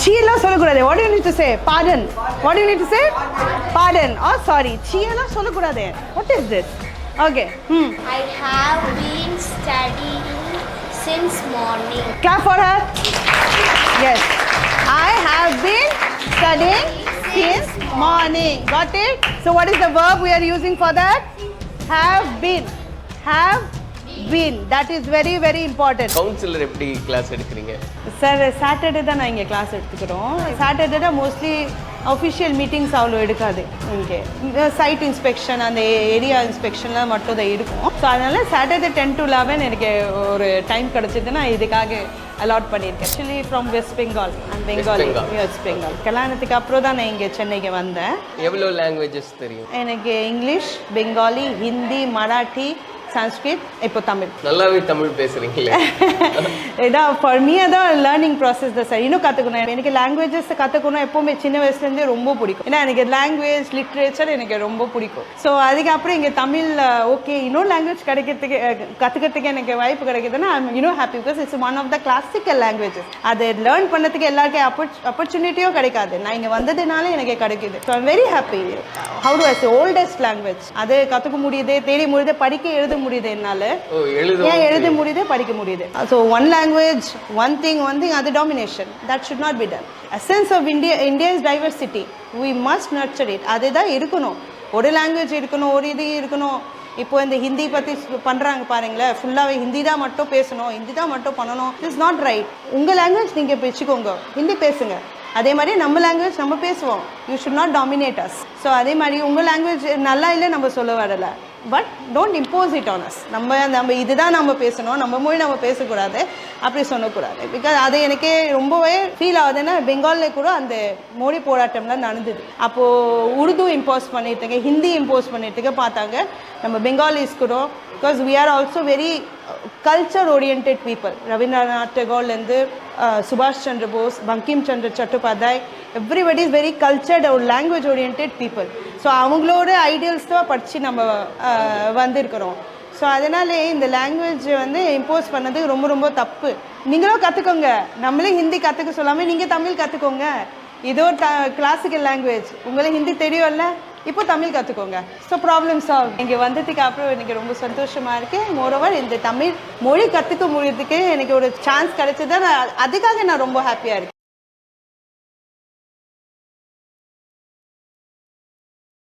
சீலாம் சொல்லக்கூடாது. What do you need to say? Pardon. What do you need to say? Pardon. Oh, sorry. சீலாம் சொல்லக்கூடாது. What is this? Okay. I have been studying since morning. Clap for her. Yes. I have been studying since morning. Got it? So what is the verb we are using for that? Have been. Have been. That is very very important. Councillor எப்படி class எடுக்கிறீங்க? Sir Saturday தான் நான் இங்கே class எடுத்துக்கிறோம். Saturday தான் mostly official meetings அவ்வளோ எடுக்காது. இங்கே சைட் இன்ஸ்பெக்ஷன் அந்த ஏரியா இன்ஸ்பெக்ஷன்லாம் மட்டும் தான் இருக்கும். ஸோ அதனால் சாட்டர்டே 10 to 11 எனக்கு ஒரு டைம் கிடச்சிதுன்னா இதுக்காக அலாட் பண்ணியிருக்கேன். Actually from west Bengal and Bengali. West Bengal. கல்யாணத்துக்கு அப்புறம் தான் நான் இங்கே சென்னைக்கு வந்தேன். எவ்வளோ லாங்குவேஜஸ் தெரியும்? எனக்கு இங்கிலீஷ், பெங்காலி, ஹிந்தி, மராட்டி, சன்ஸ்கிரிட், இப்போ தமிழ். நல்லாவே தமிழ் பேசுறீங்களே. இதான் ஃபார் மீ அதான் லேர்னிங் ப்ராசஸ் தான் சார். இன்னும் கற்றுக்கணும். எனக்கு லாங்குவேஜஸ் கற்றுக்கணும் எப்போவுமே சின்ன வயசுலேருந்தே ரொம்ப பிடிக்கும். ஏன்னா எனக்கு லாங்குவேஜ் லிட்ரேச்சர் எனக்கு ரொம்ப பிடிக்கும். ஸோ அதுக்கப்புறம் இங்கே தமிழ் ஓகே இன்னொரு லாங்குவேஜ் கிடைக்கிறதுக்கு கற்றுக்கிறதுக்கு எனக்கு வாய்ப்பு கிடைக்குதுன்னா I am happy because it's one of the classical languages. அது லேர்ன் பண்ணதுக்கு எல்லாருக்கும் ஆப்பர்ச்சுனிட்டியும் கிடைக்காது. நான் இங்கே வந்ததுனால எனக்கு கிடைக்குது. So I'm very happy. How do I say oldest language அது கற்றுக்க முடியுது, தெரிய முடியுது, படிக்க எழுத முடியுது. என்னால ஏன் எழுத முடியுது, படிக்க முடியுது. So one language one thing அது domination that should not be done. Essence of India's diversity we must nurture it. அதுதான் இருக்கணும். ஒரு லாங்குவேஜ் இருக்கணும், ஒரு இது இருக்கணும். இப்போ இந்த ஹிந்தி பற்றி பண்ணுறாங்க பாருங்களேன். ஃபுல்லாகவே ஹிந்தி தான் மட்டும் பேசணும், ஹிந்தி தான் மட்டும் பண்ணணும். It's not right. உங்கள் லாங்குவேஜ் நீங்கள் வச்சுக்கோங்க, ஹிந்தி பேசுங்க. அதே மாதிரி நம்ம லாங்குவேஜ் நம்ம பேசுவோம். You should not dominate us. So அதே மாதிரி உங்கள் லாங்குவேஜ் நல்லா இல்லை நம்ம சொல்ல வரலை. But don't impose it on us. நம்ம இதுதான் நம்ம பேசணும், நம்ம மொழி நம்ம பேசக்கூடாது அப்படி சொல்லக்கூடாது. பிகாஸ் அது எனக்கே ரொம்பவே ஃபீல் ஆகுதுன்னா பெங்காலில் கூட அந்த மொழி போராட்டம்லாம் நடந்தது. அப்போது உருது இம்போஸ் பண்ணிட்டுங்க, ஹிந்தி இம்போஸ் பண்ணிட்டுங்க பார்த்தாங்க. நம்ம பெங்காலிஸ் கூட because we are also very culture oriented people. Rabindranath டேகோர்லேருந்து சுபாஷ் Chandra Bose, Bankim Chandra Chattopadhyay, everybody is very cultured ஒரு லாங்குவேஜ் ஓரியன்டட் பீப்புள். ஸோ அவங்களோட ஐடியல்ஸ் தான் படித்து நம்ம வந்திருக்கிறோம். ஸோ அதனாலே இந்த லாங்குவேஜ் இம்போஸ் பண்ணது ரொம்ப ரொம்ப தப்பு. நீங்களும் கற்றுக்கோங்க. நம்மளே ஹிந்தி கற்றுக்க சொல்லாமல் நீங்கள் தமிழ் கற்றுக்கோங்க. இதோ கிளாசிக்கல் லாங்குவேஜ் உங்களுக்கு ஹிந்தி தெரியும்ல, இப்போ தமிழ் கற்றுக்கோங்க. So problem solve. இங்கே வந்ததுக்கு அப்புறம் எனக்கு ரொம்ப சந்தோஷமாக இருக்குது. மோரோவர் இந்த தமிழ் மொழி கற்றுக்க முடியறதுக்கு எனக்கு ஒரு சான்ஸ் கிடைச்சது. அதுக்காக நான் ரொம்ப ஹாப்பியாக இருக்கேன்.